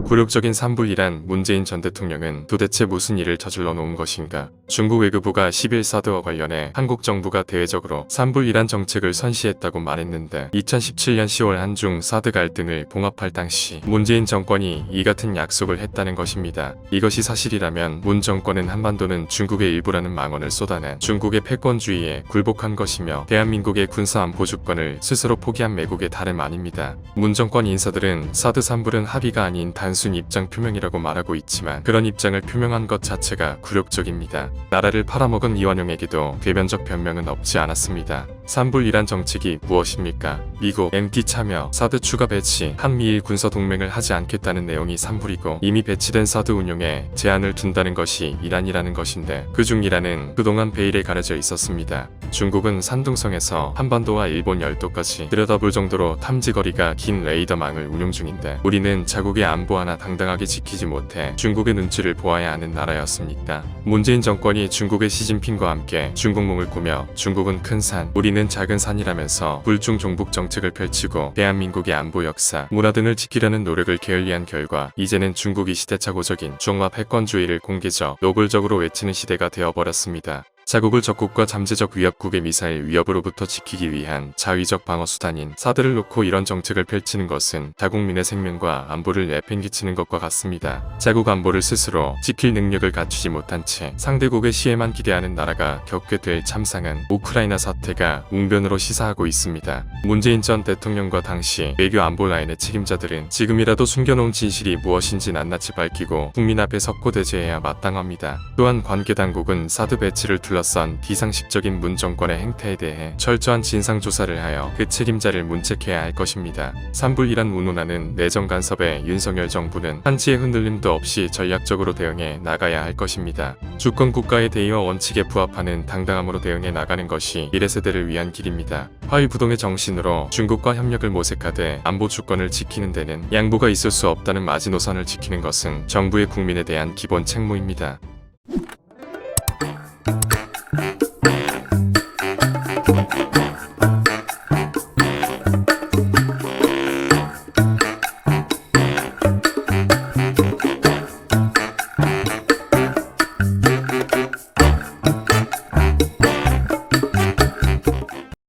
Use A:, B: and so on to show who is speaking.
A: 굴욕적인 산불이란 문재인 전 대통령은 도대체 무슨 일을 저질러 놓은 것인가? 중국 외교부가 10일 사드와 관련해 한국 정부가 대외적으로 산불이란 정책을 선시했다고 말했는데 2017년 10월 한중 사드 갈등을 봉합할 당시 문재인 정권이 이 같은 약속을 했다는 것입니다. 이것이 사실이라면 문 정권은 한반도는 중국의 일부라는 망언을 쏟아내 중국의 패권주의에 굴복한 것이며 대한민국의 군사안보 주권을 스스로 포기한 매국의 다름 아닙니다. 문 정권 인사들은 사드 산불은 합의가 아닌 단순 입장 표명이라고 말하고 있지만 그런 입장을 표명한 것 자체가 굴욕적입니다. 나라를 팔아먹은 이완용에게도 궤변적 변명은 없지 않았습니다. 산불이란 정책이 무엇입니까? 미국, MT 참여, 사드 추가 배치, 한미일 군사 동맹을 하지 않겠다는 내용이 산불이고 이미 배치된 사드 운용에 제한을 둔다는 것이 이란이라는 것인데 그중 이란은 그동안 베일에 가려져 있었습니다. 중국은 산둥성에서 한반도와 일본 열도까지 들여다볼 정도로 탐지거리가 긴 레이더망을 운용 중인데 우리는 자국의 안보 하나 당당하게 지키지 못해 중국의 눈치를 보아야 하는 나라였습니까? 문재인 정권이 중국의 시진핑과 함께 중국몽을 꾸며 중국은 큰 산, 우리는 작은 산이라면서 불중 종북 정책을 펼치고 대한민국의 안보 역사, 문화 등을 지키려는 노력을 게을리한 결과 이제는 중국이 시대착오적인 중화 패권주의를 공개적, 노골적으로 외치는 시대가 되어버렸습니다. 자국을 적국과 잠재적 위협국의 미사일 위협으로부터 지키기 위한 자위적 방어수단인 사드를 놓고 이런 정책을 펼치는 것은 자국민의 생명과 안보를 내팽개치는 것과 같습니다. 자국 안보를 스스로 지킬 능력을 갖추지 못한 채 상대국의 시해만 기대하는 나라가 겪게 될 참상은 우크라이나 사태가 웅변으로 시사하고 있습니다. 문재인 전 대통령과 당시 외교 안보 라인의 책임자들은 지금이라도 숨겨놓은 진실이 무엇인지 낱낱이 밝히고 국민 앞에 섰고 대죄해야 마땅합니다. 또한 관계당국은 사드 배치를 둘러싼 비상식적인 문 정권의 행태에 대해 철저한 진상조사를 하여 그 책임자를 문책해야 할 것입니다. 산불이란 운운하는 내정 간섭에 윤석열 정부는 한치의 흔들림도 없이 전략적으로 대응해 나가야 할 것입니다. 주권 국가의 대의와 원칙에 부합하는 당당함으로 대응해 나가는 것이 미래 세대를 위한 길입니다. 화의부동의 정신으로 중국과 협력을 모색하되 안보 주권을 지키는 데는 양보가 있을 수 없다는 마지노선을 지키는 것은 정부의 국민에 대한 기본 책무입니다.